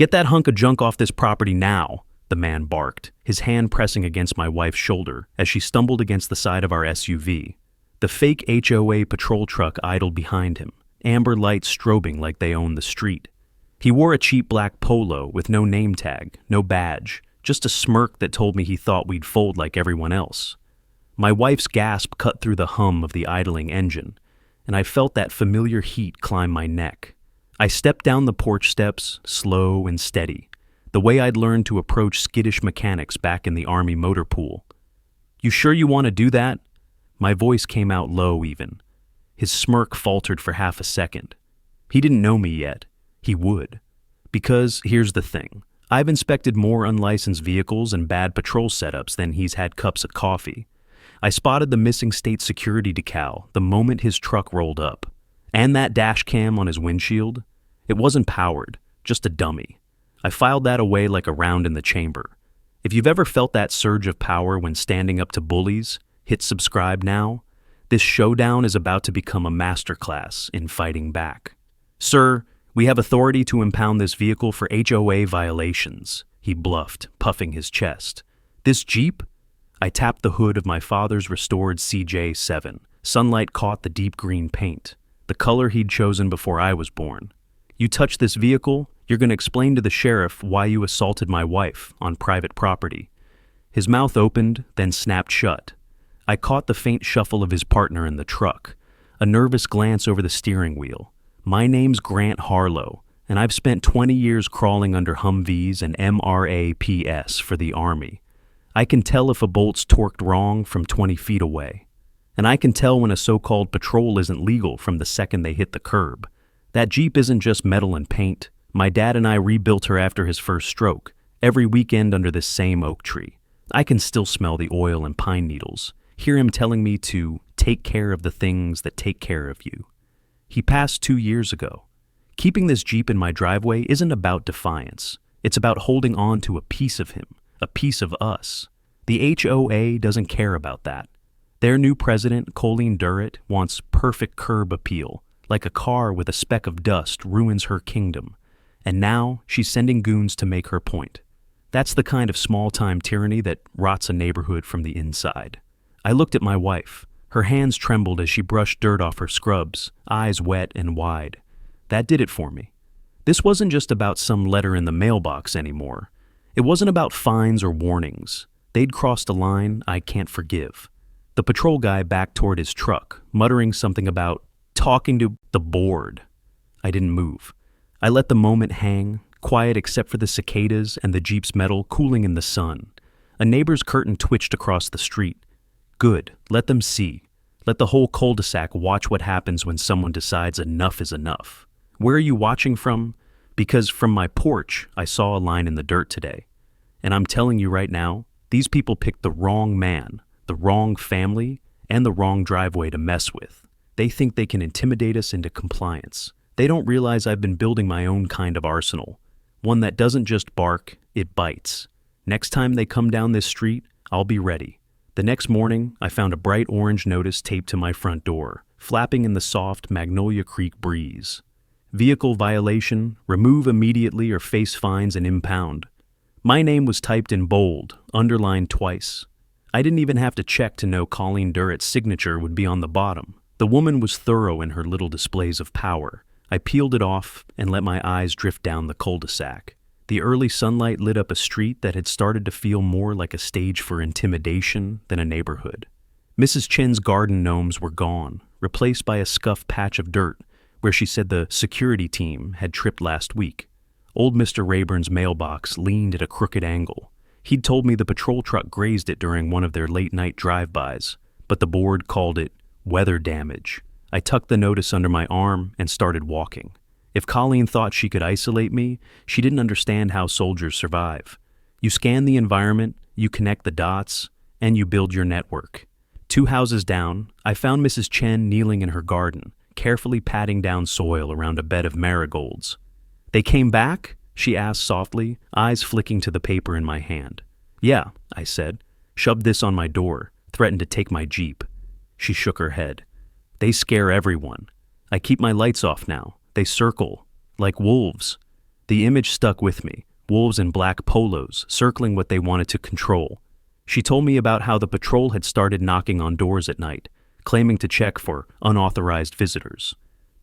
"Get that hunk of junk off this property now," the man barked, his hand pressing against my wife's shoulder as she stumbled against the side of our SUV. The fake HOA patrol truck idled behind him, amber lights strobing like they owned the street. He wore a cheap black polo with no name tag, no badge, just a smirk that told me he thought we'd fold like everyone else. My wife's gasp cut through the hum of the idling engine, and I felt that familiar heat climb my neck. I stepped down the porch steps, slow and steady, the way I'd learned to approach skittish mechanics back in the Army motor pool. "You sure you want to do that?" My voice came out low even. His smirk faltered for half a second. He didn't know me yet. He would. Because here's the thing. I've inspected more unlicensed vehicles and bad patrol setups than he's had cups of coffee. I spotted the missing state security decal the moment his truck rolled up. And that dash cam on his windshield. It wasn't powered, just a dummy. I filed that away like a round in the chamber. If you've ever felt that surge of power when standing up to bullies, hit subscribe now. This showdown is about to become a masterclass in fighting back. "Sir, we have authority to impound this vehicle for HOA violations," he bluffed, puffing his chest. "This Jeep?" I tapped the hood of my father's restored CJ7. Sunlight caught the deep green paint, the color he'd chosen before I was born. "You touch this vehicle, you're going to explain to the sheriff why you assaulted my wife on private property." His mouth opened, then snapped shut. I caught the faint shuffle of his partner in the truck, a nervous glance over the steering wheel. My name's Grant Harlow, and I've spent 20 years crawling under Humvees and MRAPs for the Army. I can tell if a bolt's torqued wrong from 20 feet away. And I can tell when a so-called patrol isn't legal from the second they hit the curb. That Jeep isn't just metal and paint. My dad and I rebuilt her after his first stroke, every weekend under this same oak tree. I can still smell the oil and pine needles, hear him telling me to take care of the things that take care of you. He passed 2 years ago. Keeping this Jeep in my driveway isn't about defiance. It's about holding on to a piece of him, a piece of us. The HOA doesn't care about that. Their new president, Colleen Durrett, wants perfect curb appeal, like a car with a speck of dust ruins her kingdom. And now she's sending goons to make her point. That's the kind of small-time tyranny that rots a neighborhood from the inside. I looked at my wife. Her hands trembled as she brushed dirt off her scrubs, eyes wet and wide. That did it for me. This wasn't just about some letter in the mailbox anymore. It wasn't about fines or warnings. They'd crossed a line I can't forgive. The patrol guy backed toward his truck, muttering something about talking to the board. I didn't move. I let the moment hang, quiet except for the cicadas and the Jeep's metal cooling in the sun. A neighbor's curtain twitched across the street. Good, let them see. Let the whole cul-de-sac watch what happens when someone decides enough is enough. Where are you watching from? Because from my porch, I saw a line in the dirt today. And I'm telling you right now, these people picked the wrong man, the wrong family, and the wrong driveway to mess with. They think they can intimidate us into compliance. They don't realize I've been building my own kind of arsenal. One that doesn't just bark, it bites. Next time they come down this street, I'll be ready. The next morning, I found a bright orange notice taped to my front door, flapping in the soft Magnolia Creek breeze. Vehicle violation, remove immediately or face fines and impound. My name was typed in bold, underlined twice. I didn't even have to check to know Colleen Durrett's signature would be on the bottom. The woman was thorough in her little displays of power. I peeled it off and let my eyes drift down the cul-de-sac. The early sunlight lit up a street that had started to feel more like a stage for intimidation than a neighborhood. Mrs. Chen's garden gnomes were gone, replaced by a scuffed patch of dirt where she said the security team had tripped last week. Old Mr. Rayburn's mailbox leaned at a crooked angle. He'd told me the patrol truck grazed it during one of their late-night drive-bys, but the board called it weather damage. I tucked the notice under my arm and started walking. If Colleen thought she could isolate me, she didn't understand how soldiers survive. You scan the environment, you connect the dots, and you build your network. 2 houses down, I found Mrs. Chen kneeling in her garden, carefully patting down soil around a bed of marigolds. "They came back?" she asked softly, eyes flicking to the paper in my hand. "Yeah," I said, shoved this on my door, threatened to take my Jeep. She shook her head. "They scare everyone. I keep my lights off now. They circle, like wolves." The image stuck with me, wolves in black polos circling what they wanted to control. She told me about how the patrol had started knocking on doors at night, claiming to check for unauthorized visitors.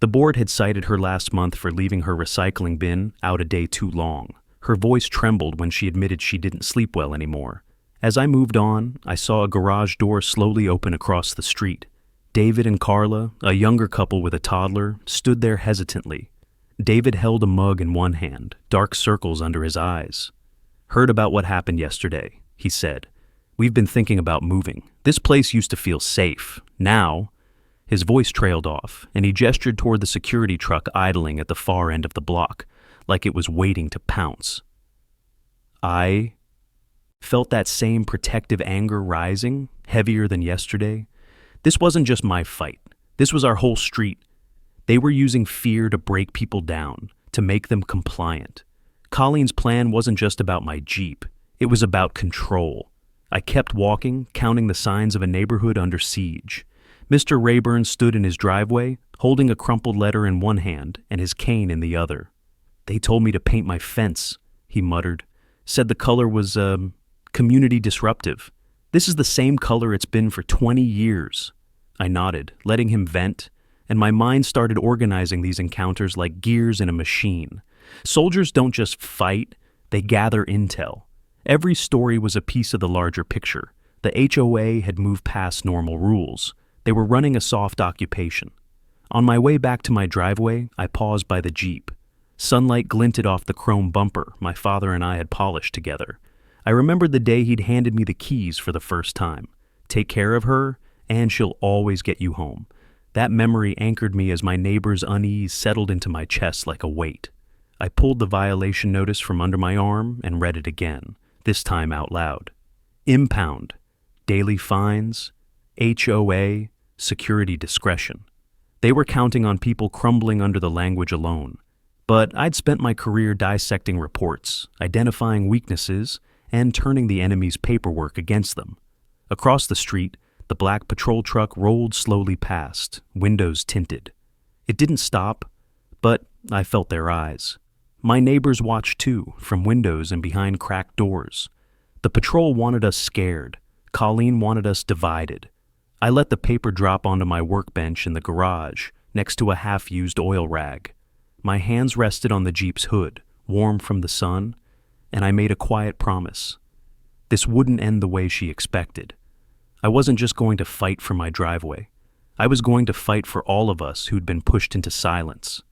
The board had cited her last month for leaving her recycling bin out a day too long. Her voice trembled when she admitted she didn't sleep well anymore. As I moved on, I saw a garage door slowly open across the street. David and Carla, a younger couple with a toddler, stood there hesitantly. David held a mug in one hand, dark circles under his eyes. "Heard about what happened yesterday," he said. "We've been thinking about moving. This place used to feel safe. Now..." His voice trailed off, and he gestured toward the security truck idling at the far end of the block, like it was waiting to pounce. I felt that same protective anger rising, heavier than yesterday. This wasn't just my fight. This was our whole street. They were using fear to break people down, to make them compliant. Colleen's plan wasn't just about my Jeep. It was about control. I kept walking, counting the signs of a neighborhood under siege. Mr. Rayburn stood in his driveway, holding a crumpled letter in one hand and his cane in the other. "They told me to paint my fence," he muttered. "Said the color was, community disruptive. This is the same color it's been for 20 years. I nodded, letting him vent, and my mind started organizing these encounters like gears in a machine. Soldiers don't just fight, they gather intel. Every story was a piece of the larger picture. The HOA had moved past normal rules. They were running a soft occupation. On my way back to my driveway, I paused by the Jeep. Sunlight glinted off the chrome bumper my father and I had polished together. I remembered the day he'd handed me the keys for the first time. Take care of her, and she'll always get you home. That memory anchored me as my neighbor's unease settled into my chest like a weight. I pulled the violation notice from under my arm and read it again, this time out loud. Impound, daily fines, HOA, security discretion. They were counting on people crumbling under the language alone. But I'd spent my career dissecting reports, identifying weaknesses, and turning the enemy's paperwork against them. Across the street, the black patrol truck rolled slowly past, windows tinted. It didn't stop, but I felt their eyes. My neighbors watched too, from windows and behind cracked doors. The patrol wanted us scared. Colleen wanted us divided. I let the paper drop onto my workbench in the garage, next to a half-used oil rag. My hands rested on the Jeep's hood, warm from the sun, and I made a quiet promise. This wouldn't end the way she expected. I wasn't just going to fight for my driveway. I was going to fight for all of us who'd been pushed into silence.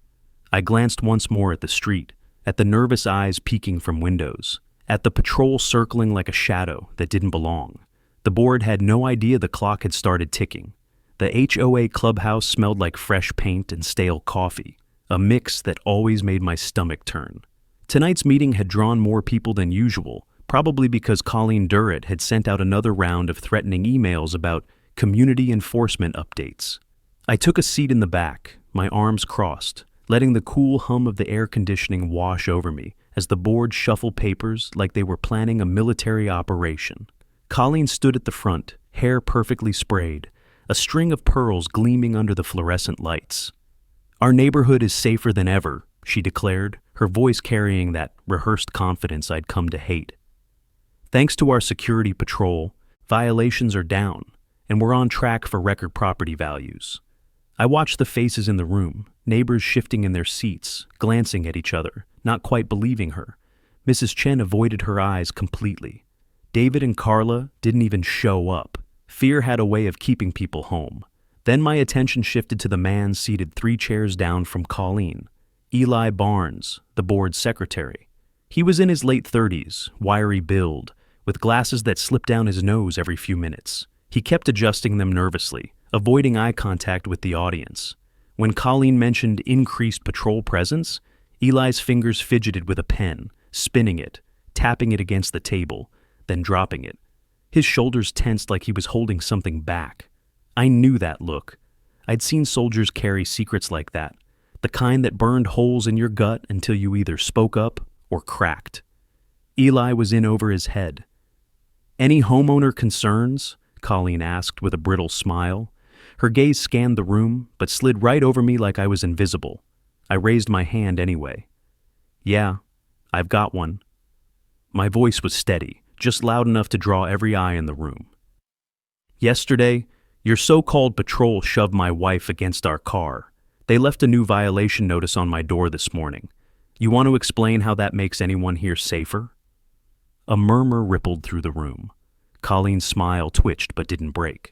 I glanced once more at the street, at the nervous eyes peeking from windows, at the patrol circling like a shadow that didn't belong. The board had no idea the clock had started ticking. The HOA clubhouse smelled like fresh paint and stale coffee, a mix that always made my stomach turn. Tonight's meeting had drawn more people than usual, probably because Colleen Durrett had sent out another round of threatening emails about community enforcement updates. I took a seat in the back, my arms crossed, letting the cool hum of the air conditioning wash over me as the board shuffled papers like they were planning a military operation. Colleen stood at the front, hair perfectly sprayed, a string of pearls gleaming under the fluorescent lights. "Our neighborhood is safer than ever," she declared, her voice carrying that rehearsed confidence I'd come to hate. "Thanks to our security patrol, violations are down, and we're on track for record property values." I watched the faces in the room, neighbors shifting in their seats, glancing at each other, not quite believing her. Mrs. Chen avoided her eyes completely. David and Carla didn't even show up. Fear had a way of keeping people home. Then my attention shifted to the man seated 3 chairs down from Colleen, Eli Barnes, the board's secretary. He was in his late 30s, wiry build, with glasses that slipped down his nose every few minutes. He kept adjusting them nervously, avoiding eye contact with the audience. When Colleen mentioned increased patrol presence, Eli's fingers fidgeted with a pen, spinning it, tapping it against the table, then dropping it. His shoulders tensed like he was holding something back. I knew that look. I'd seen soldiers carry secrets like that, the kind that burned holes in your gut until you either spoke up or cracked. Eli was in over his head. "Any homeowner concerns?" Colleen asked with a brittle smile. Her gaze scanned the room, but slid right over me like I was invisible. I raised my hand anyway. Yeah, I've got one. My voice was steady, just loud enough to draw every eye in the room. Yesterday, your so-called patrol shoved my wife against our car. They left a new violation notice on my door this morning. You want to explain how that makes anyone here safer? A murmur rippled through the room. Colleen's smile twitched but didn't break.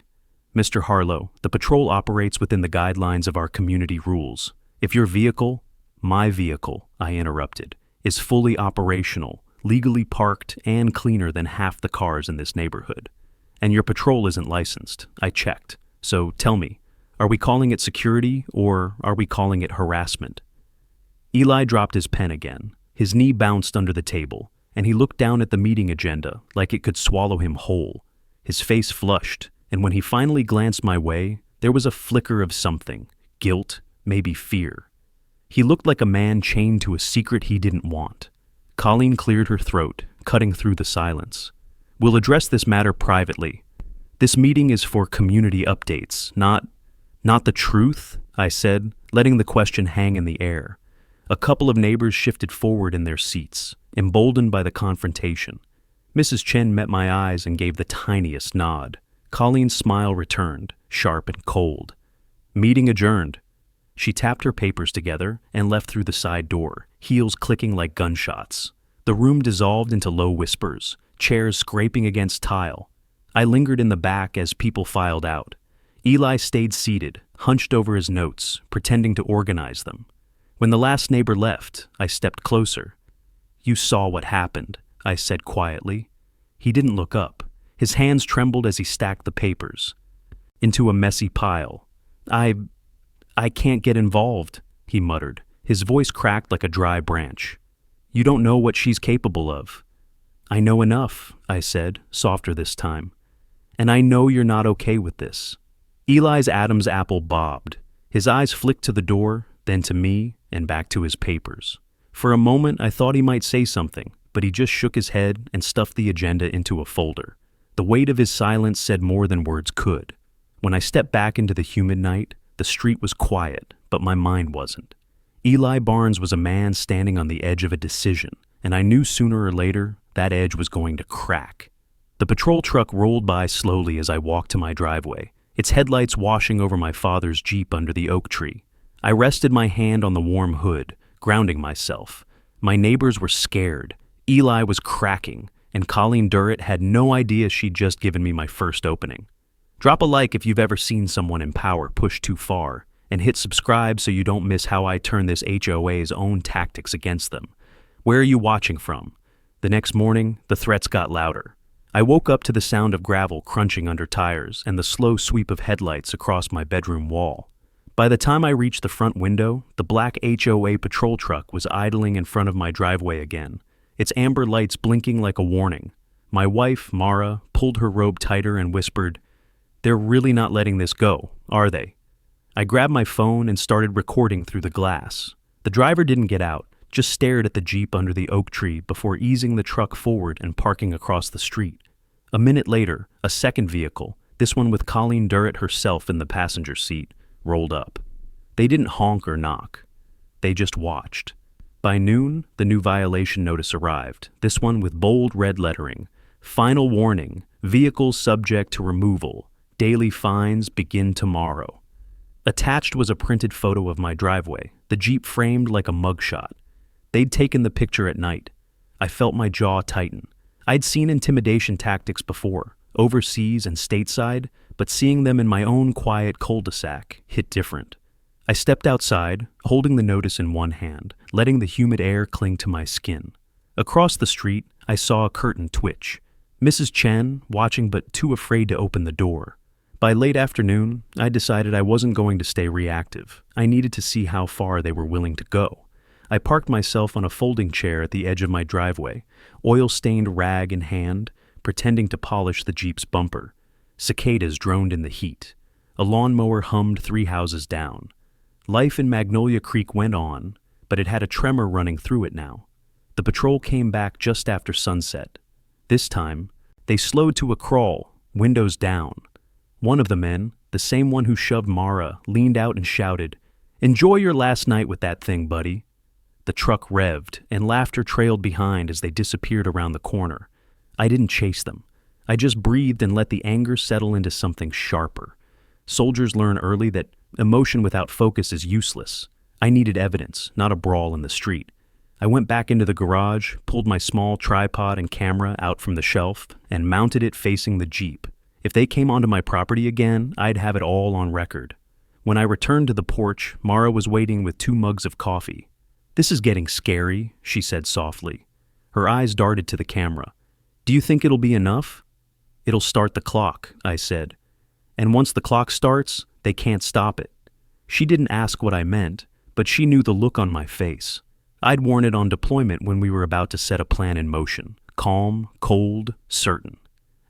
Mr. Harlow, the patrol operates within the guidelines of our community rules. If your vehicle, my vehicle, I interrupted, is fully operational, legally parked, and cleaner than half the cars in this neighborhood, and your patrol isn't licensed, I checked. So tell me, are we calling it security or are we calling it harassment? Eli dropped his pen again. His knee bounced under the table, and he looked down at the meeting agenda like it could swallow him whole. His face flushed, and when he finally glanced my way, there was a flicker of something, guilt, maybe fear. He looked like a man chained to a secret he didn't want. Colleen cleared her throat, cutting through the silence. We'll address this matter privately. This meeting is for community updates, not the truth, I said, letting the question hang in the air. A couple of neighbors shifted forward in their seats, emboldened by the confrontation. Mrs. Chen met my eyes and gave the tiniest nod. Colleen's smile returned, sharp and cold. Meeting adjourned. She tapped her papers together and left through the side door, heels clicking like gunshots. The room dissolved into low whispers, chairs scraping against tile. I lingered in the back as people filed out. Eli stayed seated, hunched over his notes, pretending to organize them. When the last neighbor left, I stepped closer. You saw what happened, I said quietly. He didn't look up. His hands trembled as he stacked the papers into a messy pile. I can't get involved, he muttered. His voice cracked like a dry branch. You don't know what she's capable of. I know enough, I said, softer this time. And I know you're not okay with this. Eli's Adam's apple bobbed. His eyes flicked to the door, then to me, and back to his papers. For a moment, I thought he might say something, but he just shook his head and stuffed the agenda into a folder. The weight of his silence said more than words could. When I stepped back into the humid night, the street was quiet, but my mind wasn't. Eli Barnes was a man standing on the edge of a decision, and I knew sooner or later that edge was going to crack. The patrol truck rolled by slowly as I walked to my driveway, its headlights washing over my father's Jeep under the oak tree. I rested my hand on the warm hood, grounding myself. My neighbors were scared. Eli was cracking, and Colleen Durrett had no idea she'd just given me my first opening. Drop a like if you've ever seen someone in power push too far, and hit subscribe so you don't miss how I turn this HOA's own tactics against them. Where are you watching from? The next morning, the threats got louder. I woke up to the sound of gravel crunching under tires and the slow sweep of headlights across my bedroom wall. By the time I reached the front window, the black HOA patrol truck was idling in front of my driveway again, its amber lights blinking like a warning. My wife, Mara, pulled her robe tighter and whispered, "They're really not letting this go, are they?" I grabbed my phone and started recording through the glass. The driver didn't get out, just stared at the Jeep under the oak tree before easing the truck forward and parking across the street. A minute later, a second vehicle, this one with Colleen Durrett herself in the passenger seat, rolled up. They didn't honk or knock. They just watched. By noon, the new violation notice arrived, this one with bold red lettering. Final warning, vehicles subject to removal. Daily fines begin tomorrow. Attached was a printed photo of my driveway, the Jeep framed like a mugshot. They'd taken the picture at night. I felt my jaw tighten. I'd seen intimidation tactics before, overseas and stateside, but seeing them in my own quiet cul-de-sac hit different. I stepped outside, holding the notice in one hand, letting the humid air cling to my skin. Across the street, I saw a curtain twitch. Mrs. Chen, watching but too afraid to open the door. By late afternoon, I decided I wasn't going to stay reactive. I needed to see how far they were willing to go. I parked myself on a folding chair at the edge of my driveway, oil-stained rag in hand, pretending to polish the Jeep's bumper. Cicadas droned in the heat. A lawnmower hummed 3 houses down. Life in Magnolia Creek went on, but it had a tremor running through it now. The patrol came back just after sunset. This time, they slowed to a crawl, windows down. One of the men, the same one who shoved Mara, leaned out and shouted, "Enjoy your last night with that thing, buddy." The truck revved, and laughter trailed behind as they disappeared around the corner. I didn't chase them. I just breathed and let the anger settle into something sharper. Soldiers learn early that emotion without focus is useless. I needed evidence, not a brawl in the street. I went back into the garage, pulled my small tripod and camera out from the shelf, and mounted it facing the Jeep. If they came onto my property again, I'd have it all on record. When I returned to the porch, Mara was waiting with 2 mugs of coffee. "This is getting scary," she said softly. Her eyes darted to the camera. "Do you think it'll be enough?" "It'll start the clock," I said. "And once the clock starts, they can't stop it." She didn't ask what I meant, but she knew the look on my face. I'd worn it on deployment when we were about to set a plan in motion. Calm, cold, certain.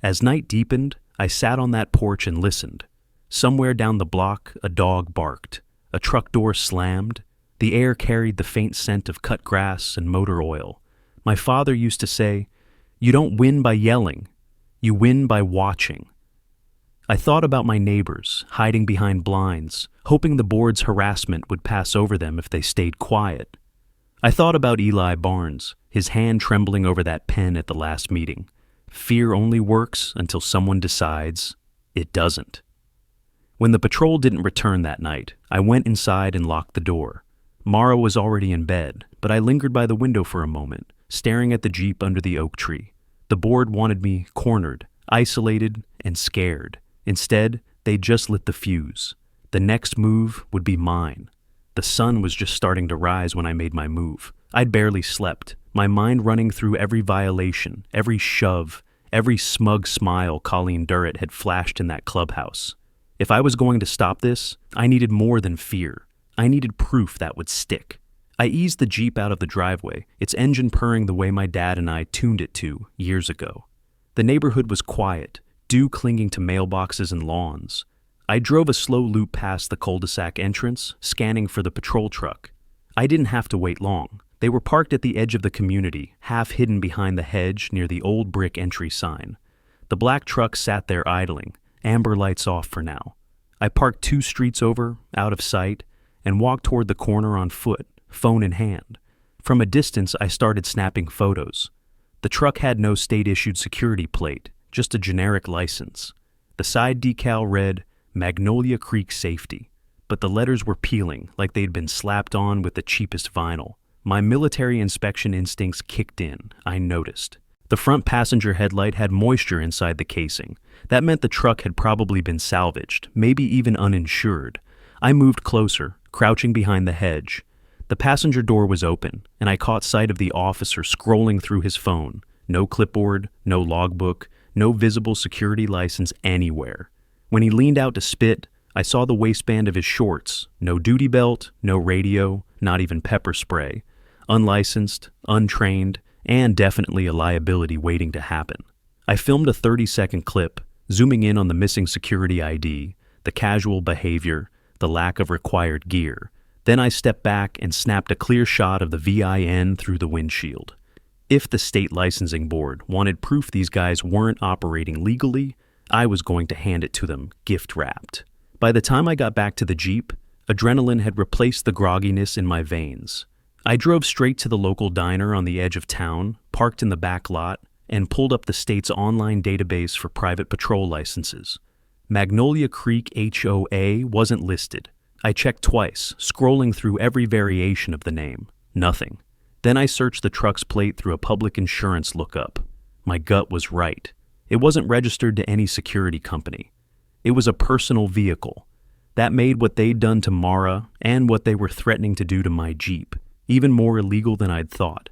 As night deepened, I sat on that porch and listened. Somewhere down the block, a dog barked. A truck door slammed. The air carried the faint scent of cut grass and motor oil. My father used to say, "You don't win by yelling. You win by watching." I thought about my neighbors, hiding behind blinds, hoping the board's harassment would pass over them if they stayed quiet. I thought about Eli Barnes, his hand trembling over that pen at the last meeting. Fear only works until someone decides it doesn't. When the patrol didn't return that night, I went inside and locked the door. Mara was already in bed, but I lingered by the window for a moment, staring at the Jeep under the oak tree. The board wanted me cornered, isolated, and scared. Instead, they just lit the fuse. The next move would be mine. The sun was just starting to rise when I made my move. I'd barely slept, my mind running through every violation, every shove, every smug smile Colleen Durrett had flashed in that clubhouse. If I was going to stop this, I needed more than fear. I needed proof that would stick. I eased the Jeep out of the driveway, its engine purring the way my dad and I tuned it to years ago. The neighborhood was quiet, dew clinging to mailboxes and lawns. I drove a slow loop past the cul-de-sac entrance, scanning for the patrol truck. I didn't have to wait long. They were parked at the edge of the community, half hidden behind the hedge near the old brick entry sign. The black truck sat there idling, amber lights off for now. I parked 2 streets over, out of sight, and walked toward the corner on foot, phone in hand. From a distance, I started snapping photos. The truck had no state-issued security plate, just a generic license. The side decal read, Magnolia Creek Safety, but the letters were peeling like they'd been slapped on with the cheapest vinyl. My military inspection instincts kicked in, I noticed. The front passenger headlight had moisture inside the casing. That meant the truck had probably been salvaged, maybe even uninsured. I moved closer, crouching behind the hedge. The passenger door was open, and I caught sight of the officer scrolling through his phone. No clipboard, no logbook, no visible security license anywhere. When he leaned out to spit, I saw the waistband of his shorts. No duty belt, no radio, not even pepper spray. Unlicensed, untrained, and definitely a liability waiting to happen. I filmed a 30-second clip, zooming in on the missing security ID, the casual behavior, the lack of required gear. Then I stepped back and snapped a clear shot of the VIN through the windshield. If the state licensing board wanted proof these guys weren't operating legally, I was going to hand it to them, gift-wrapped. By the time I got back to the Jeep, adrenaline had replaced the grogginess in my veins. I drove straight to the local diner on the edge of town, parked in the back lot, and pulled up the state's online database for private patrol licenses. Magnolia Creek HOA wasn't listed. I checked twice, scrolling through every variation of the name. Nothing. Then I searched the truck's plate through a public insurance lookup. My gut was right. It wasn't registered to any security company. It was a personal vehicle. That made what they'd done to Mara and what they were threatening to do to my Jeep even more illegal than I'd thought.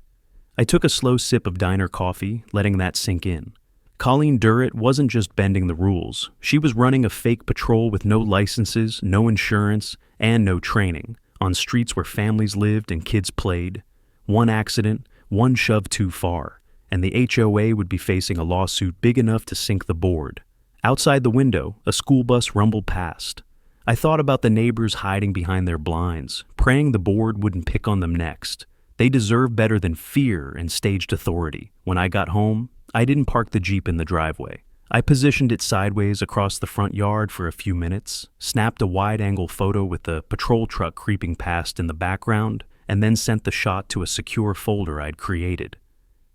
I took a slow sip of diner coffee, letting that sink in. Colleen Durrett wasn't just bending the rules. She was running a fake patrol with no licenses, no insurance, and no training, on streets where families lived and kids played. One accident, one shove too far, and the HOA would be facing a lawsuit big enough to sink the board. Outside the window, a school bus rumbled past. I thought about the neighbors hiding behind their blinds, praying the board wouldn't pick on them next. They deserve better than fear and staged authority. When I got home, I didn't park the Jeep in the driveway. I positioned it sideways across the front yard for a few minutes, snapped a wide-angle photo with the patrol truck creeping past in the background, and then sent the shot to a secure folder I'd created.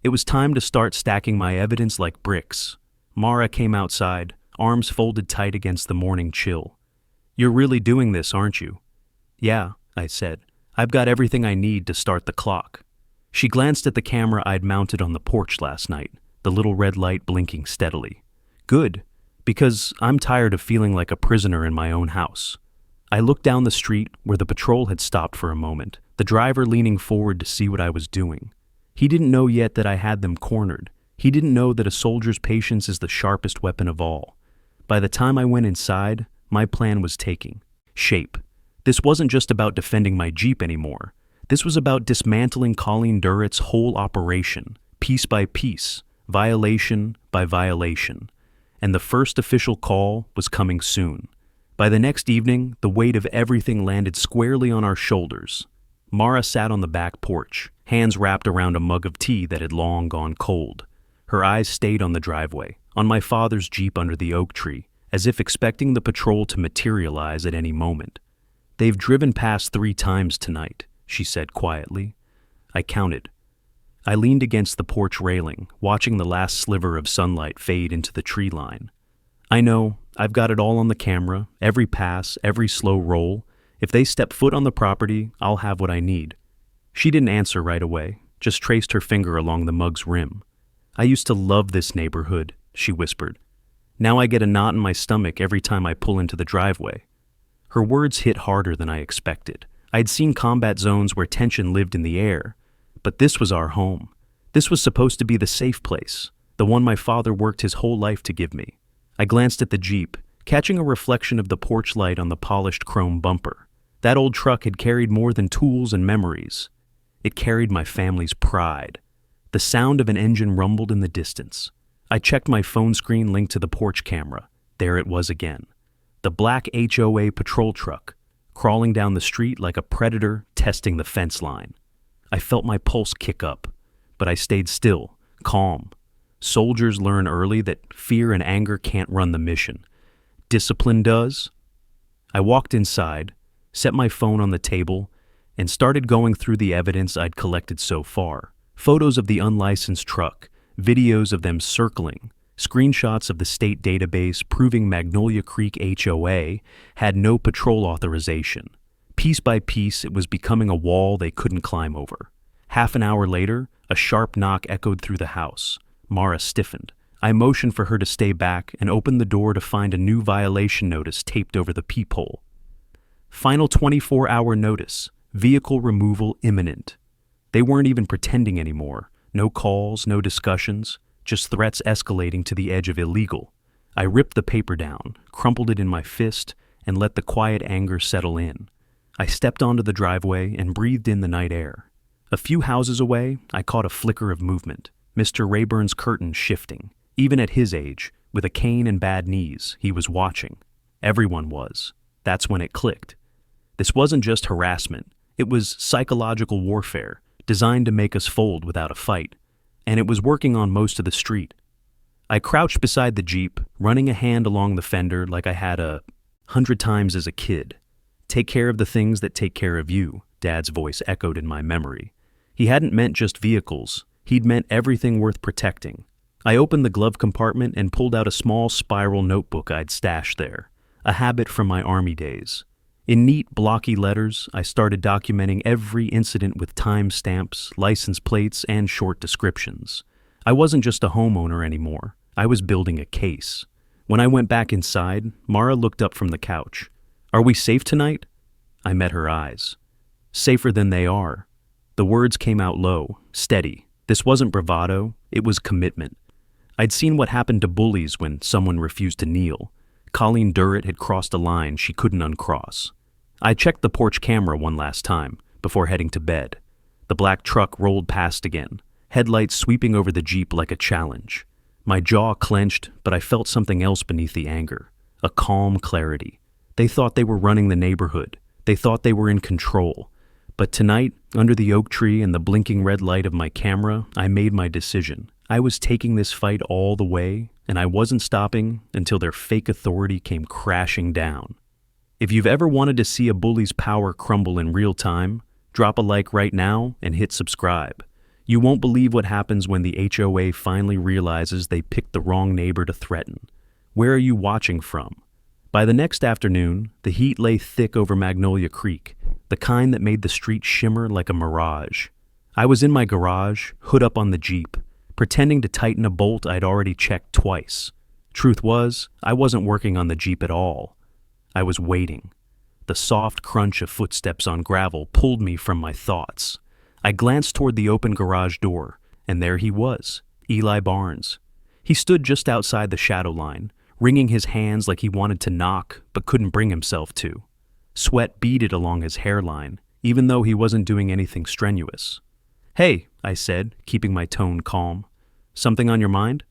It was time to start stacking my evidence like bricks. Mara came outside, arms folded tight against the morning chill. "You're really doing this, aren't you?" "Yeah," I said. "I've got everything I need to start the clock." She glanced at the camera I'd mounted on the porch last night, the little red light blinking steadily. "Good, because I'm tired of feeling like a prisoner in my own house." I looked down the street where the patrol had stopped for a moment, the driver leaning forward to see what I was doing. He didn't know yet that I had them cornered. He didn't know that a soldier's patience is the sharpest weapon of all. By the time I went inside, my plan was taking shape. This wasn't just about defending my Jeep anymore. This was about dismantling Colleen Durrett's whole operation, piece by piece, violation by violation. And the first official call was coming soon. By the next evening, the weight of everything landed squarely on our shoulders. Mara sat on the back porch, hands wrapped around a mug of tea that had long gone cold. Her eyes stayed on the driveway, on my father's Jeep under the oak tree, as if expecting the patrol to materialize at any moment. "They've driven past 3 times tonight," she said quietly. I counted. I leaned against the porch railing, watching the last sliver of sunlight fade into the tree line. "I know, I've got it all on the camera, every pass, every slow roll. If they step foot on the property, I'll have what I need." She didn't answer right away, just traced her finger along the mug's rim. "I used to love this neighborhood," she whispered. "Now I get a knot in my stomach every time I pull into the driveway." Her words hit harder than I expected. I'd seen combat zones where tension lived in the air, but this was our home. This was supposed to be the safe place, the one my father worked his whole life to give me. I glanced at the Jeep, catching a reflection of the porch light on the polished chrome bumper. That old truck had carried more than tools and memories. It carried my family's pride. The sound of an engine rumbled in the distance. I checked my phone screen linked to the porch camera. There it was again. The black HOA patrol truck, crawling down the street like a predator testing the fence line. I felt my pulse kick up, but I stayed still, calm. Soldiers learn early that fear and anger can't run the mission. Discipline does. I walked inside, set my phone on the table, and started going through the evidence I'd collected so far. Photos of the unlicensed truck, videos of them circling, screenshots of the state database proving Magnolia Creek HOA had no patrol authorization. Piece by piece, it was becoming a wall they couldn't climb over. Half an hour later, a sharp knock echoed through the house. Mara stiffened. I motioned for her to stay back and opened the door to find a new violation notice taped over the peephole. Final 24-hour notice. Vehicle removal imminent. They weren't even pretending anymore. No calls, no discussions, just threats escalating to the edge of illegal. I ripped the paper down, crumpled it in my fist, and let the quiet anger settle in. I stepped onto the driveway and breathed in the night air. A few houses away, I caught a flicker of movement. Mr. Rayburn's curtain shifting. Even at his age, with a cane and bad knees, he was watching. Everyone was. That's when it clicked. This wasn't just harassment. It was psychological warfare, designed to make us fold without a fight. And it was working on most of the street. I crouched beside the Jeep, running a hand along the fender like I had 100 times as a kid. "Take care of the things that take care of you," Dad's voice echoed in my memory. He hadn't meant just vehicles. He'd meant everything worth protecting. I opened the glove compartment and pulled out a small spiral notebook I'd stashed there, a habit from my Army days. In neat, blocky letters, I started documenting every incident with timestamps, license plates, and short descriptions. I wasn't just a homeowner anymore. I was building a case. When I went back inside, Mara looked up from the couch. "Are we safe tonight?" I met her eyes. "Safer than they are." The words came out low, steady. This wasn't bravado, it was commitment. I'd seen what happened to bullies when someone refused to kneel. Colleen Durrett had crossed a line she couldn't uncross. I checked the porch camera one last time, before heading to bed. The black truck rolled past again, headlights sweeping over the Jeep like a challenge. My jaw clenched, but I felt something else beneath the anger. A calm clarity. They thought they were running the neighborhood. They thought they were in control. But tonight, under the oak tree and the blinking red light of my camera, I made my decision. I was taking this fight all the way, and I wasn't stopping until their fake authority came crashing down. If you've ever wanted to see a bully's power crumble in real time, drop a like right now and hit subscribe. You won't believe what happens when the HOA finally realizes they picked the wrong neighbor to threaten. Where are you watching from? By the next afternoon, the heat lay thick over Magnolia Creek, the kind that made the street shimmer like a mirage. I was in my garage, hood up on the Jeep, pretending to tighten a bolt I'd already checked twice. Truth was, I wasn't working on the Jeep at all. I was waiting. The soft crunch of footsteps on gravel pulled me from my thoughts. I glanced toward the open garage door, and there he was, Eli Barnes. He stood just outside the shadow line, wringing his hands like he wanted to knock but couldn't bring himself to. Sweat beaded along his hairline, even though he wasn't doing anything strenuous. "Hey," I said, keeping my tone calm. "Something on your mind?"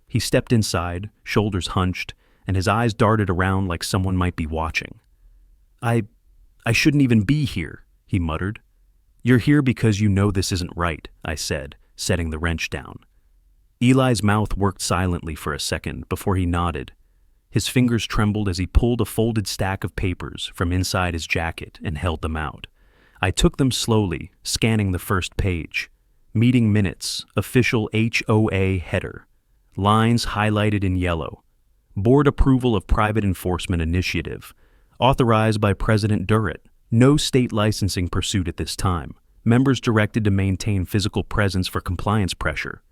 He stepped inside, shoulders hunched, and his eyes darted around like someone might be watching. I shouldn't even be here," he muttered. "You're here because you know this isn't right," I said, setting the wrench down. Eli's mouth worked silently for a second before he nodded. His fingers trembled as he pulled a folded stack of papers from inside his jacket and held them out. I took them slowly, scanning the first page. Meeting minutes, official HOA header. Lines highlighted in yellow. Board approval of private enforcement initiative. Authorized by President Durrett. No state licensing pursued at this time. Members directed to maintain physical presence for compliance pressure.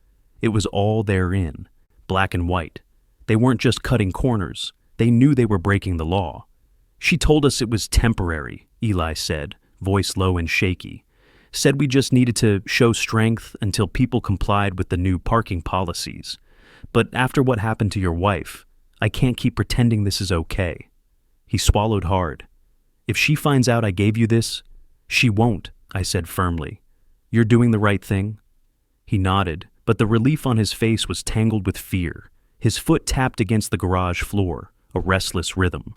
It was all therein, black and white. They weren't just cutting corners. They knew they were breaking the law. "She told us it was temporary," Eli said, voice low and shaky. "Said we just needed to show strength until people complied with the new parking policies. But after what happened to your wife, I can't keep pretending this is okay." He swallowed hard. "If she finds out I gave you this—" "She won't," I said firmly. "You're doing the right thing?" He nodded, but the relief on his face was tangled with fear. His foot tapped against the garage floor, a restless rhythm.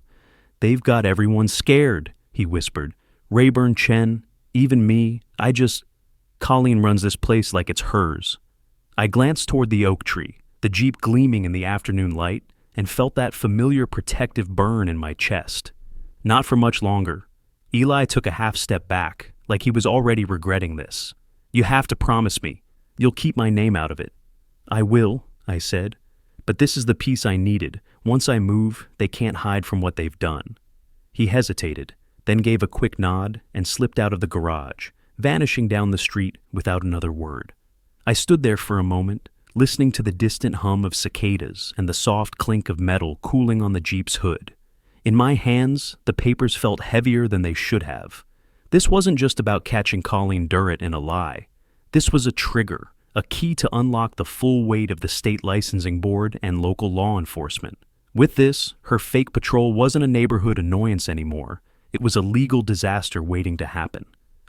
"They've got everyone scared," he whispered. "Rayburn, Chen, even me, Colleen runs this place like it's hers." I glanced toward the oak tree, the Jeep gleaming in the afternoon light, and felt that familiar protective burn in my chest. Not for much longer. Eli took a half step back, like he was already regretting this. "You have to promise me. You'll keep my name out of it." "I will," I said. "But this is the piece I needed. Once I move, they can't hide from what they've done." He hesitated, then gave a quick nod and slipped out of the garage, vanishing down the street without another word. I stood there for a moment, listening to the distant hum of cicadas and the soft clink of metal cooling on the Jeep's hood. In my hands, the papers felt heavier than they should have. This wasn't just about catching Colleen Durrett in a lie. This was a trigger, a key to unlock the full weight of the state licensing board and local law enforcement. With this, her fake patrol wasn't a neighborhood annoyance anymore. It was a legal disaster waiting to happen.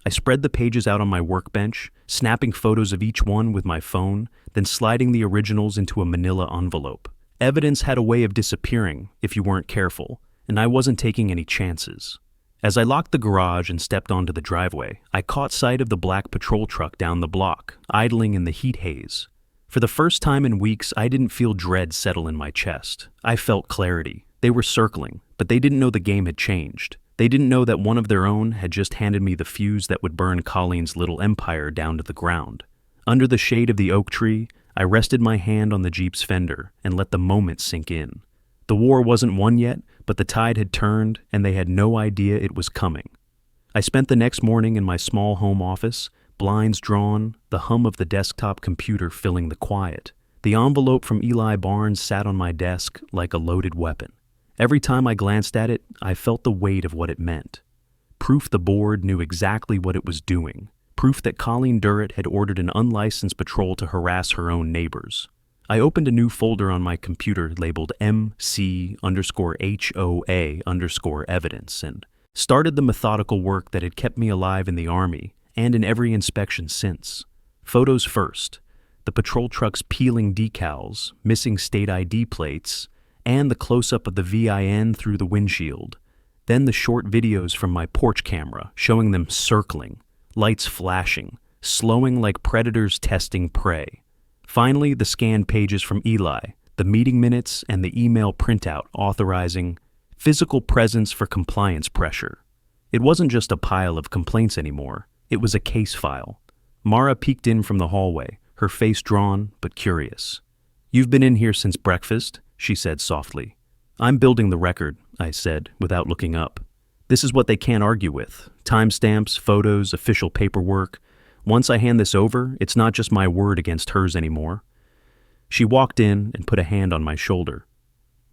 I spread the pages out on my workbench, snapping photos of each one with my phone, then sliding the originals into a manila envelope. Evidence had a way of disappearing if you weren't careful, and I wasn't taking any chances. As I locked the garage and stepped onto the driveway, I caught sight of the black patrol truck down the block, idling in the heat haze. For the first time in weeks, I didn't feel dread settle in my chest. I felt clarity. They were circling, but they didn't know the game had changed. They didn't know that one of their own had just handed me the fuse that would burn Colleen's little empire down to the ground. Under the shade of the oak tree, I rested my hand on the Jeep's fender and let the moment sink in. The war wasn't won yet, but the tide had turned, and they had no idea it was coming. I spent the next morning in my small home office, blinds drawn, the hum of the desktop computer filling the quiet. The envelope from Eli Barnes sat on my desk like a loaded weapon. Every time I glanced at it, I felt the weight of what it meant. Proof the board knew exactly what it was doing. Proof that Colleen Durrett had ordered an unlicensed patrol to harass her own neighbors. I opened a new folder on my computer labeled MC_HOA_evidence and started the methodical work that had kept me alive in the Army and in every inspection since. Photos first. The patrol truck's peeling decals, missing state ID plates, and the close-up of the VIN through the windshield. Then the short videos from my porch camera showing them circling, lights flashing, slowing like predators testing prey. Finally, the scanned pages from Eli, the meeting minutes and the email printout authorizing physical presence for compliance pressure. It wasn't just a pile of complaints anymore. It was a case file. Mara peeked in from the hallway, her face drawn but curious. "You've been in here since breakfast?" she said softly. "I'm building the record," I said, without looking up. "This is what they can't argue with. Timestamps, photos, official paperwork. Once I hand this over, it's not just my word against hers anymore." She walked in and put a hand on my shoulder.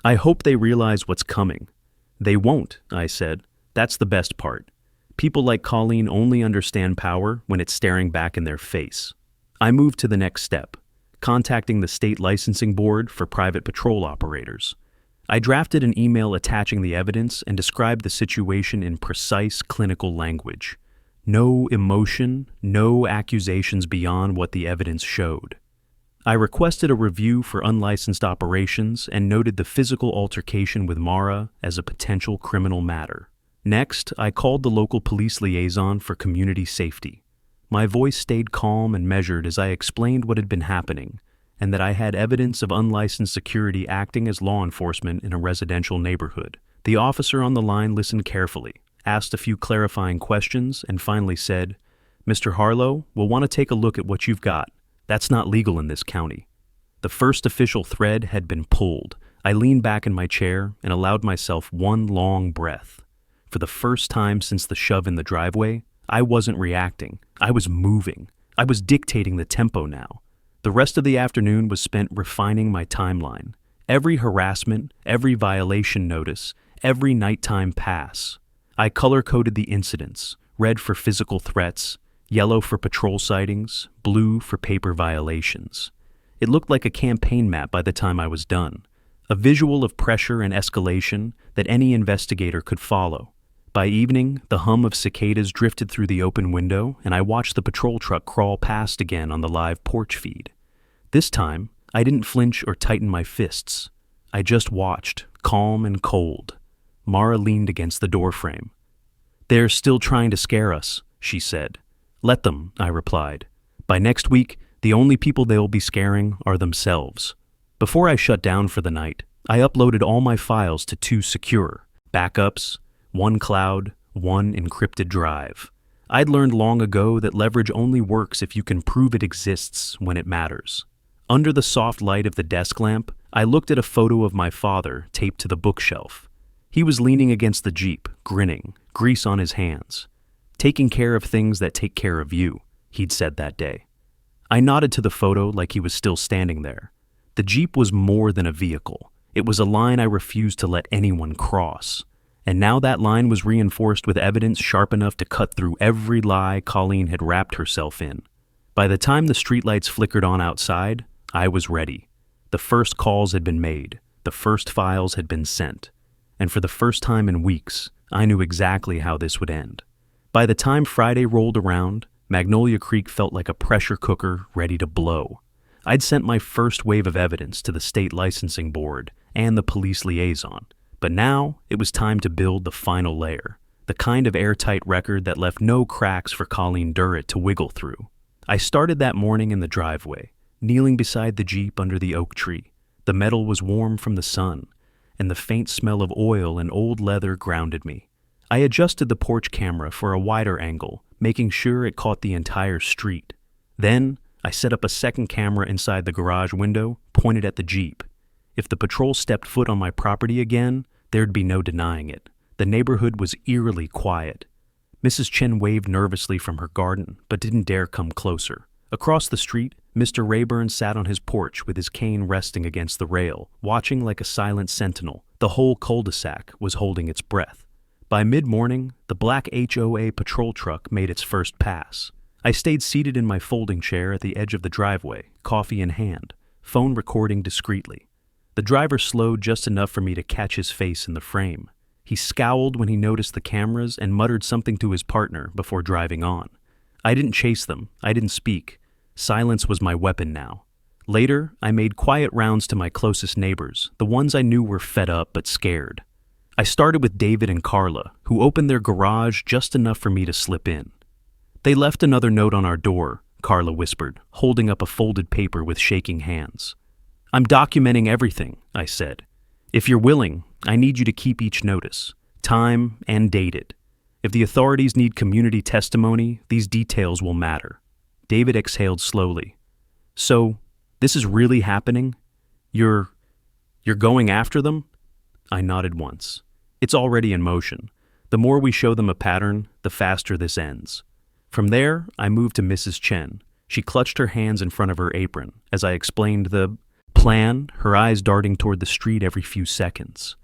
"I hope they realize what's coming." "They won't," I said. "That's the best part. People like Colleen only understand power when it's staring back in their face." I moved to the next step, contacting the state licensing board for private patrol operators. I drafted an email attaching the evidence and described the situation in precise clinical language. No emotion, no accusations beyond what the evidence showed. I requested a review for unlicensed operations and noted the physical altercation with Mara as a potential criminal matter. Next, I called the local police liaison for community safety. My voice stayed calm and measured as I explained what had been happening, and that I had evidence of unlicensed security acting as law enforcement in a residential neighborhood. The officer on the line listened carefully, asked a few clarifying questions, and finally said, "Mr. Harlow, we'll want to take a look at what you've got. That's not legal in this county." The first official thread had been pulled. I leaned back in my chair and allowed myself one long breath. For the first time since the shove in the driveway, I wasn't reacting. I was moving. I was dictating the tempo now. The rest of the afternoon was spent refining my timeline. Every harassment, every violation notice, every nighttime pass. I color-coded the incidents, red for physical threats, yellow for patrol sightings, blue for paper violations. It looked like a campaign map by the time I was done, a visual of pressure and escalation that any investigator could follow. By evening, the hum of cicadas drifted through the open window, and I watched the patrol truck crawl past again on the live porch feed. This time, I didn't flinch or tighten my fists. I just watched, calm and cold. Mara leaned against the doorframe. "They're still trying to scare us," she said. "Let them," I replied. "By next week, the only people they'll be scaring are themselves." Before I shut down for the night, I uploaded all my files to 2 secure backups, 1 cloud, 1 encrypted drive. I'd learned long ago that leverage only works if you can prove it exists when it matters. Under the soft light of the desk lamp, I looked at a photo of my father taped to the bookshelf. He was leaning against the Jeep, grinning, grease on his hands. "Taking care of things that take care of you," he'd said that day. I nodded to the photo like he was still standing there. The Jeep was more than a vehicle. It was a line I refused to let anyone cross. And now that line was reinforced with evidence sharp enough to cut through every lie Colleen had wrapped herself in. By the time the streetlights flickered on outside, I was ready. The first calls had been made. The first files had been sent. And for the first time in weeks, I knew exactly how this would end. By the time Friday rolled around, Magnolia Creek felt like a pressure cooker ready to blow. I'd sent my first wave of evidence to the state licensing board and the police liaison, but now it was time to build the final layer, the kind of airtight record that left no cracks for Colleen Durrett to wiggle through. I started that morning in the driveway, kneeling beside the Jeep under the oak tree. The metal was warm from the sun, and the faint smell of oil and old leather grounded me. I adjusted the porch camera for a wider angle, making sure it caught the entire street. Then, I set up a second camera inside the garage window, pointed at the Jeep. If the patrol stepped foot on my property again, there'd be no denying it. The neighborhood was eerily quiet. Mrs. Chen waved nervously from her garden, but didn't dare come closer. Across the street, Mr. Rayburn sat on his porch with his cane resting against the rail, watching like a silent sentinel. The whole cul-de-sac was holding its breath. By mid-morning, the black HOA patrol truck made its first pass. I stayed seated in my folding chair at the edge of the driveway, coffee in hand, phone recording discreetly. The driver slowed just enough for me to catch his face in the frame. He scowled when he noticed the cameras and muttered something to his partner before driving on. I didn't chase them. I didn't speak. Silence was my weapon now. Later, I made quiet rounds to my closest neighbors, the ones I knew were fed up but scared. I started with David and Carla, who opened their garage just enough for me to slip in. "They left another note on our door," Carla whispered, holding up a folded paper with shaking hands. "I'm documenting everything," I said. "If you're willing, I need you to keep each notice, time and date it. If the authorities need community testimony, these details will matter. David exhaled slowly. So, this is really happening? You're going after them? I nodded once. It's already in motion. The more we show them a pattern, the faster this ends. From there, I moved to Mrs. Chen. She clutched her hands in front of her apron as I explained the plan, her eyes darting toward the street every few seconds.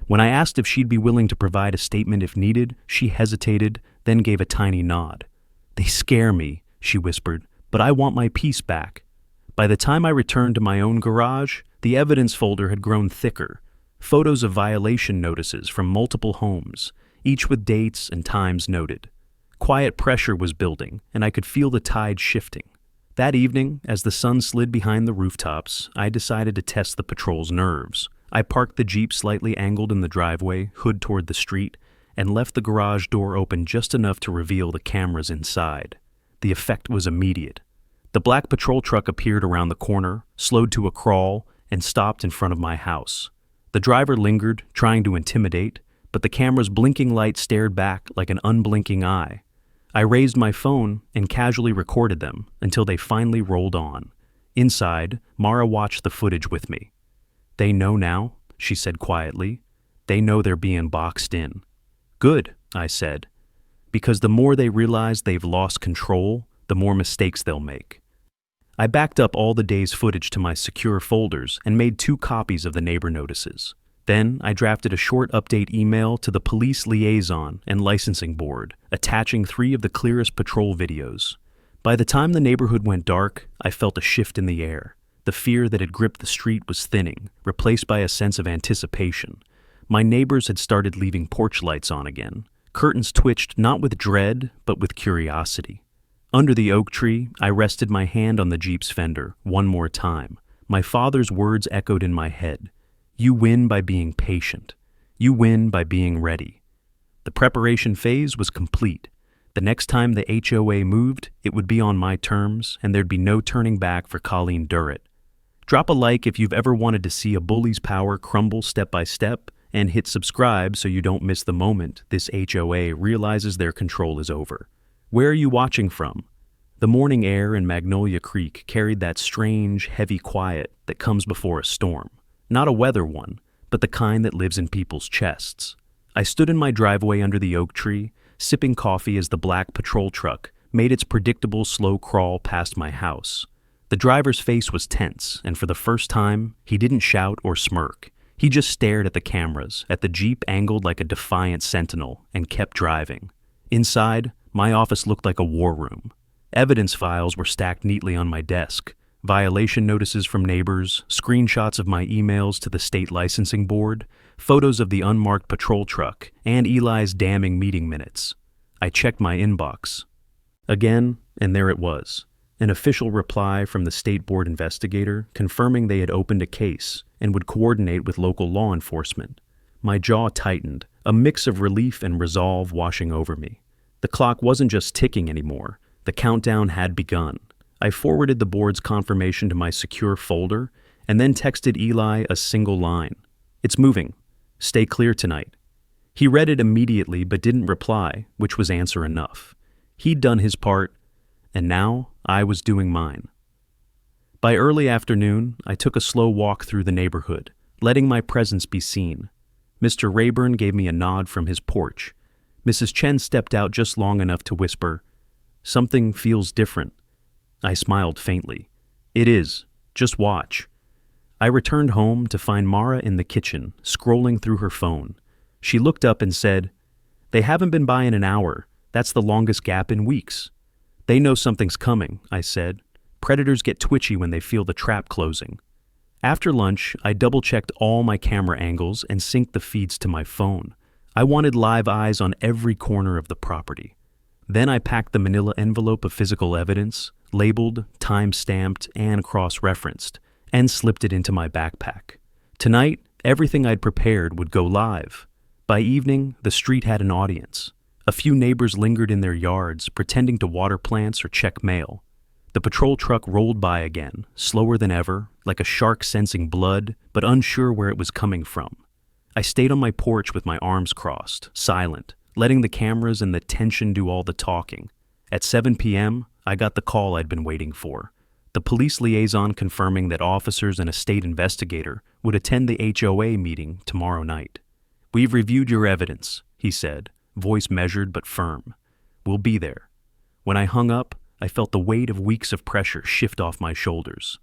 When I asked if she'd be willing to provide a statement if needed, she hesitated, then gave a tiny nod. "They scare me," she whispered, "but I want my peace back." By the time I returned to my own garage, the evidence folder had grown thicker. Photos of violation notices from multiple homes, each with dates and times noted. Quiet pressure was building, and I could feel the tide shifting. That evening, as the sun slid behind the rooftops, I decided to test the patrol's nerves. I parked the Jeep slightly angled in the driveway, hood toward the street, and left the garage door open just enough to reveal the cameras inside. The effect was immediate. The black patrol truck appeared around the corner, slowed to a crawl, and stopped in front of my house. The driver lingered, trying to intimidate, but the camera's blinking light stared back like an unblinking eye. I raised my phone and casually recorded them until they finally rolled on. Inside, Mara watched the footage with me. "They know now," she said quietly. "They know they're being boxed in." "Good," I said, "because the more they realize they've lost control, the more mistakes they'll make." I backed up all the day's footage to my secure folders and made 2 copies of the neighbor notices. Then I drafted a short update email to the police liaison and licensing board, attaching 3 of the clearest patrol videos. By the time the neighborhood went dark, I felt a shift in the air. The fear that had gripped the street was thinning, replaced by a sense of anticipation. My neighbors had started leaving porch lights on again. Curtains twitched not with dread, but with curiosity. Under the oak tree, I rested my hand on the Jeep's fender one more time. My father's words echoed in my head. "You win by being patient. You win by being ready." The preparation phase was complete. The next time the HOA moved, it would be on my terms, and there'd be no turning back for Colleen Durrett. Drop a like if you've ever wanted to see a bully's power crumble step by step, and hit subscribe so you don't miss the moment this HOA realizes their control is over. Where are you watching from? The morning air in Magnolia Creek carried that strange, heavy quiet that comes before a storm. Not a weather one, but the kind that lives in people's chests. I stood in my driveway under the oak tree, sipping coffee as the black patrol truck made its predictable slow crawl past my house. The driver's face was tense, and for the first time, he didn't shout or smirk. He just stared at the cameras, at the Jeep angled like a defiant sentinel, and kept driving. Inside, my office looked like a war room. Evidence files were stacked neatly on my desk. Violation notices from neighbors, screenshots of my emails to the state licensing board, photos of the unmarked patrol truck, and Eli's damning meeting minutes. I checked my inbox. Again, and there it was. An official reply from the state board investigator confirming they had opened a case and would coordinate with local law enforcement. My jaw tightened, a mix of relief and resolve washing over me. The clock wasn't just ticking anymore. The countdown had begun. I forwarded the board's confirmation to my secure folder and then texted Eli a single line. "It's moving. Stay clear tonight." He read it immediately but didn't reply, which was answer enough. He'd done his part, and now I was doing mine. By early afternoon, I took a slow walk through the neighborhood, letting my presence be seen. Mr. Rayburn gave me a nod from his porch. Mrs. Chen stepped out just long enough to whisper, "Something feels different." I smiled faintly. "It is. Just watch." I returned home to find Mara in the kitchen, scrolling through her phone. She looked up and said, "They haven't been by in an hour. That's the longest gap in weeks." "They know something's coming," I said. "Predators get twitchy when they feel the trap closing." After lunch, I double-checked all my camera angles and synced the feeds to my phone. I wanted live eyes on every corner of the property. Then I packed the manila envelope of physical evidence, labeled, time-stamped, and cross-referenced, and slipped it into my backpack. Tonight, everything I'd prepared would go live. By evening, the street had an audience. A few neighbors lingered in their yards, pretending to water plants or check mail. The patrol truck rolled by again, slower than ever, like a shark sensing blood, but unsure where it was coming from. I stayed on my porch with my arms crossed, silent, letting the cameras and the tension do all the talking. At 7 p.m., I got the call I'd been waiting for. The police liaison confirming that officers and a state investigator would attend the HOA meeting tomorrow night. "We've reviewed your evidence," he said, voice measured but firm. "We'll be there." When I hung up, I felt the weight of weeks of pressure shift off my shoulders.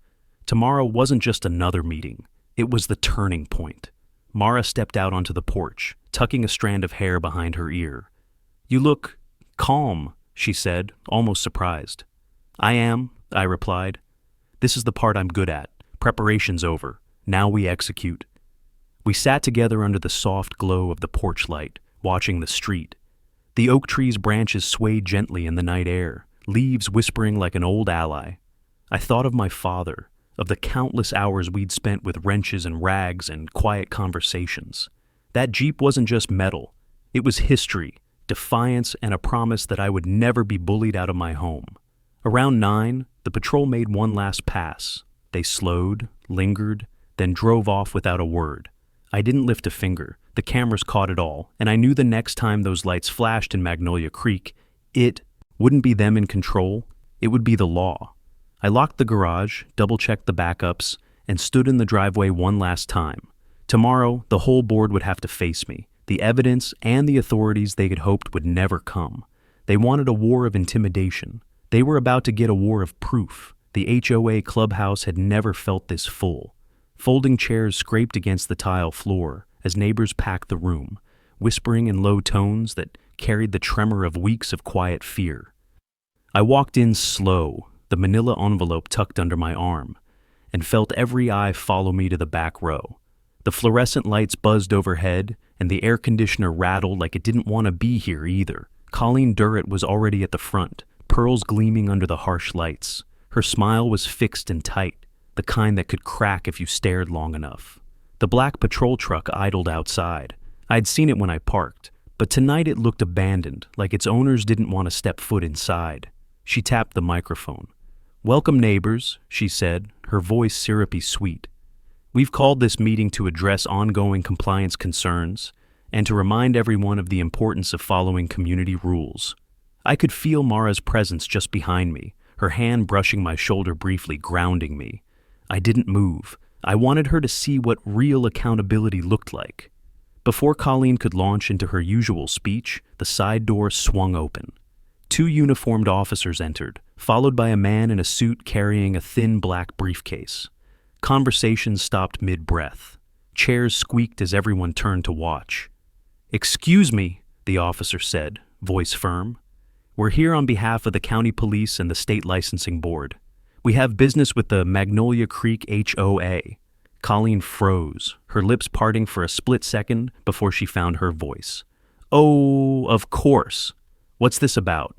Tomorrow wasn't just another meeting. It was the turning point. Mara stepped out onto the porch, tucking a strand of hair behind her ear. "You look calm," she said, almost surprised. "I am," I replied. "This is the part I'm good at. Preparation's over. Now we execute." We sat together under the soft glow of the porch light, watching the street. The oak tree's branches swayed gently in the night air, leaves whispering like an old ally. I thought of my father, of the countless hours we'd spent with wrenches and rags and quiet conversations. That Jeep wasn't just metal. It was history, defiance, and a promise that I would never be bullied out of my home. Around 9, the patrol made one last pass. They slowed, lingered, then drove off without a word. I didn't lift a finger. The cameras caught it all, and I knew the next time those lights flashed in Magnolia Creek, it wouldn't be them in control. It would be the law. I locked the garage, double-checked the backups, and stood in the driveway one last time. Tomorrow, the whole board would have to face me, the evidence and the authorities they had hoped would never come. They wanted a war of intimidation. They were about to get a war of proof. The HOA clubhouse had never felt this full. Folding chairs scraped against the tile floor as neighbors packed the room, whispering in low tones that carried the tremor of weeks of quiet fear. I walked in slow, the manila envelope tucked under my arm, and felt every eye follow me to the back row. The fluorescent lights buzzed overhead, and the air conditioner rattled like it didn't want to be here either. Colleen Durrett was already at the front, pearls gleaming under the harsh lights. Her smile was fixed and tight, the kind that could crack if you stared long enough. The black patrol truck idled outside. I'd seen it when I parked, but tonight it looked abandoned, like its owners didn't want to step foot inside. She tapped the microphone. "Welcome, neighbors," she said, her voice syrupy sweet. "We've called this meeting to address ongoing compliance concerns and to remind everyone of the importance of following community rules." I could feel Mara's presence just behind me, her hand brushing my shoulder briefly, grounding me. I didn't move. I wanted her to see what real accountability looked like. Before Colleen could launch into her usual speech, the side door swung open. 2 uniformed officers entered, followed by a man in a suit carrying a thin black briefcase. Conversation stopped mid-breath. Chairs squeaked as everyone turned to watch. "Excuse me," the officer said, voice firm. "We're here on behalf of the county police and the state licensing board. We have business with the Magnolia Creek HOA." Colleen froze, her lips parting for a split second before she found her voice. "Oh, of course. What's this about?"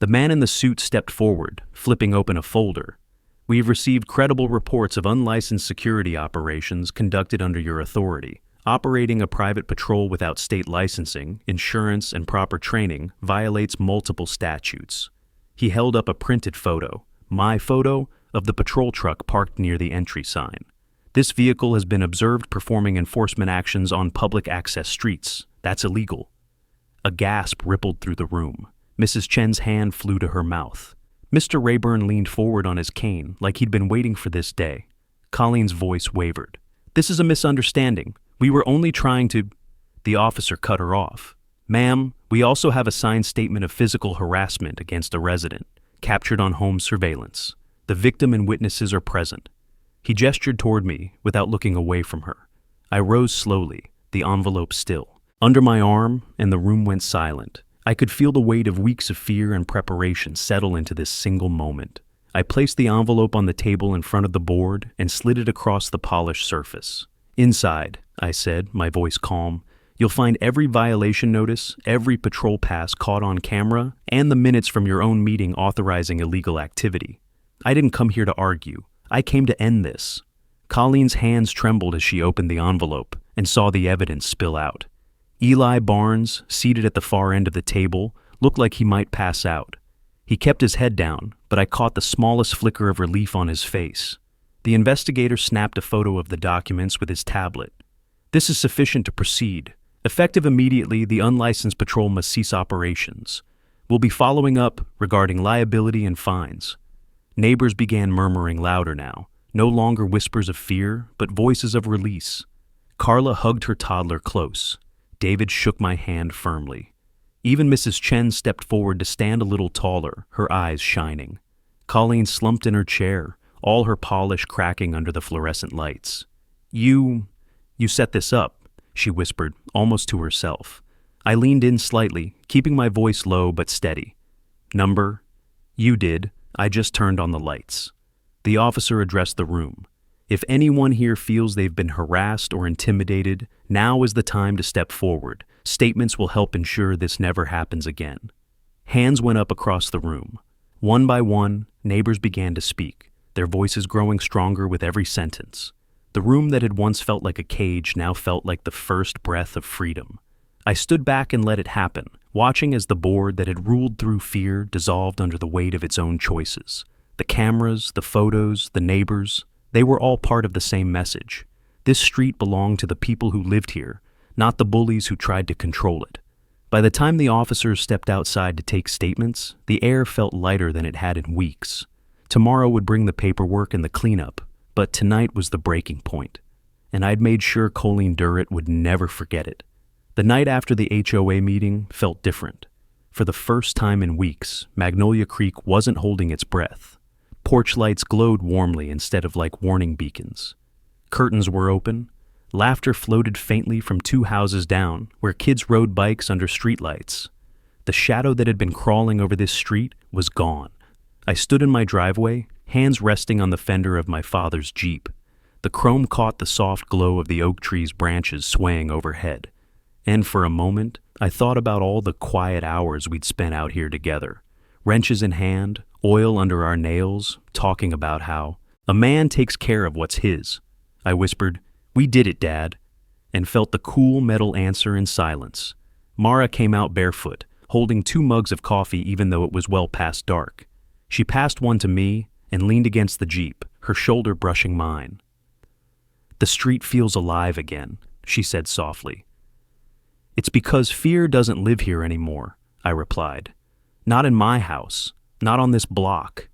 The man in the suit stepped forward, flipping open a folder. "We've received credible reports of unlicensed security operations conducted under your authority. Operating a private patrol without state licensing, insurance, and proper training violates multiple statutes." He held up a printed photo, my photo, of the patrol truck parked near the entry sign. "This vehicle has been observed performing enforcement actions on public access streets. That's illegal." A gasp rippled through the room. Mrs. Chen's hand flew to her mouth. Mr. Rayburn leaned forward on his cane like he'd been waiting for this day. Colleen's voice wavered. "This is a misunderstanding. We were only trying to—" The officer cut her off. "Ma'am, we also have a signed statement of physical harassment against a resident, captured on home surveillance. The victim and witnesses are present." He gestured toward me without looking away from her. I rose slowly, the envelope still. Under my arm, and the room went silent. I could feel the weight of weeks of fear and preparation settle into this single moment. I placed the envelope on the table in front of the board and slid it across the polished surface. "Inside," I said, my voice calm, "you'll find every violation notice, every patrol pass caught on camera, and the minutes from your own meeting authorizing illegal activity. I didn't come here to argue. I came to end this." Colleen's hands trembled as she opened the envelope and saw the evidence spill out. Eli Barnes, seated at the far end of the table, looked like he might pass out. He kept his head down, but I caught the smallest flicker of relief on his face. The investigator snapped a photo of the documents with his tablet. "This is sufficient to proceed. Effective immediately, the unlicensed patrol must cease operations. We'll be following up regarding liability and fines." Neighbors began murmuring louder now, no longer whispers of fear, but voices of release. Carla hugged her toddler close. David shook my hand firmly. Even Mrs. Chen stepped forward to stand a little taller, her eyes shining. Colleen slumped in her chair, all her polish cracking under the fluorescent lights. You set this up," she whispered, almost to herself. I leaned in slightly, keeping my voice low but steady. "Number?" "You did. I just turned on the lights." The officer addressed the room. "If anyone here feels they've been harassed or intimidated, now is the time to step forward. Statements will help ensure this never happens again." Hands went up across the room. One by one, neighbors began to speak, their voices growing stronger with every sentence. The room that had once felt like a cage now felt like the first breath of freedom. I stood back and let it happen, watching as the board that had ruled through fear dissolved under the weight of its own choices. The cameras, the photos, the neighbors, they were all part of the same message. This street belonged to the people who lived here, not the bullies who tried to control it. By the time the officers stepped outside to take statements, the air felt lighter than it had in weeks. Tomorrow would bring the paperwork and the cleanup, but tonight was the breaking point. And I'd made sure Colleen Durrett would never forget it. The night after the HOA meeting felt different. For the first time in weeks, Magnolia Creek wasn't holding its breath. Porch lights glowed warmly instead of like warning beacons. Curtains were open. Laughter floated faintly from 2 houses down, where kids rode bikes under streetlights. The shadow that had been crawling over this street was gone. I stood in my driveway, hands resting on the fender of my father's Jeep. The chrome caught the soft glow of the oak tree's branches swaying overhead. And for a moment, I thought about all the quiet hours we'd spent out here together. Wrenches in hand, oil under our nails, talking about how a man takes care of what's his. I whispered, "We did it, Dad," and felt the cool metal answer in silence. Mara came out barefoot, holding 2 mugs of coffee even though it was well past dark. She passed one to me and leaned against the Jeep, her shoulder brushing mine. "The street feels alive again," she said softly. "It's because fear doesn't live here anymore," I replied. "Not in my house, not on this block."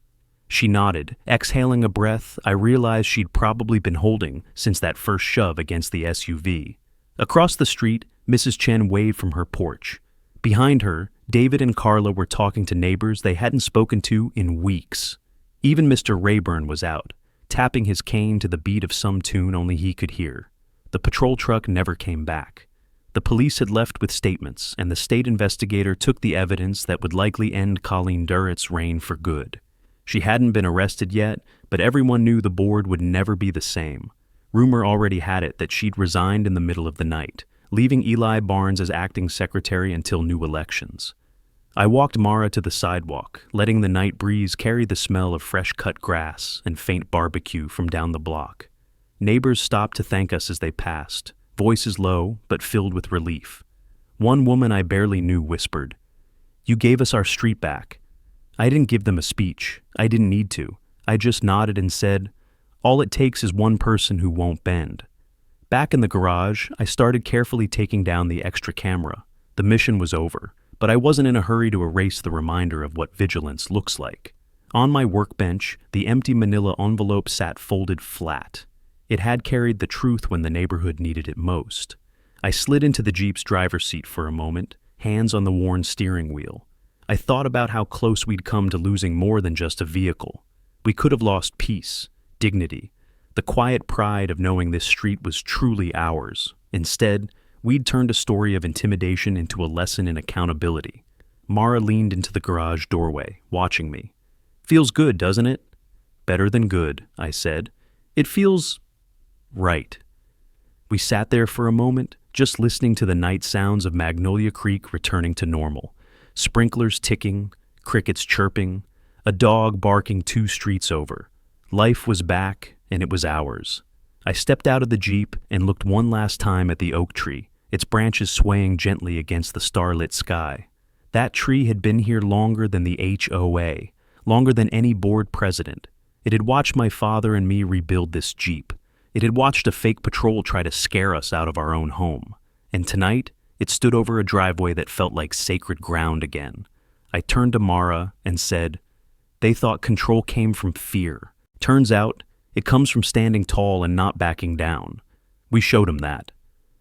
She nodded. Exhaling a breath, I realized she'd probably been holding since that first shove against the SUV. Across the street, Mrs. Chen waved from her porch. Behind her, David and Carla were talking to neighbors they hadn't spoken to in weeks. Even Mr. Rayburn was out, tapping his cane to the beat of some tune only he could hear. The patrol truck never came back. The police had left with statements, and the state investigator took the evidence that would likely end Colleen Durrett's reign for good. She hadn't been arrested yet, but everyone knew the board would never be the same. Rumor already had it that she'd resigned in the middle of the night, leaving Eli Barnes as acting secretary until new elections. I walked Mara to the sidewalk, letting the night breeze carry the smell of fresh-cut grass and faint barbecue from down the block. Neighbors stopped to thank us as they passed, voices low but filled with relief. One woman I barely knew whispered, "You gave us our street back." I didn't give them a speech. I didn't need to. I just nodded and said, "All it takes is one person who won't bend." Back in the garage, I started carefully taking down the extra camera. The mission was over, but I wasn't in a hurry to erase the reminder of what vigilance looks like. On my workbench, the empty manila envelope sat folded flat. It had carried the truth when the neighborhood needed it most. I slid into the Jeep's driver's seat for a moment, hands on the worn steering wheel. I thought about how close we'd come to losing more than just a vehicle. We could have lost peace, dignity, the quiet pride of knowing this street was truly ours. Instead, we'd turned a story of intimidation into a lesson in accountability. Mara leaned into the garage doorway, watching me. "Feels good, doesn't it?" "Better than good," I said. "It feels right." We sat there for a moment, just listening to the night sounds of Magnolia Creek returning to normal. Sprinklers ticking, crickets chirping, a dog barking 2 streets over. Life was back, and it was ours. I stepped out of the Jeep and looked one last time at the oak tree, its branches swaying gently against the starlit sky. That tree had been here longer than the HOA, longer than any board president. It had watched my father and me rebuild this Jeep. It had watched a fake patrol try to scare us out of our own home. And tonight, It stood over a driveway that felt like sacred ground again. I turned to Mara and said, "They thought control came from fear. Turns out, it comes from standing tall and not backing down." We showed him that.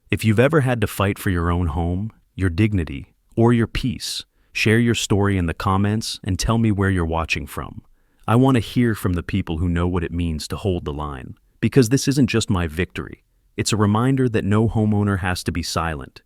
If you've ever had to fight for your own home, your dignity, or your peace, share your story in the comments and tell me where you're watching from. I want to hear from the people who know what it means to hold the line. Because this isn't just my victory. It's a reminder that no homeowner has to be silent.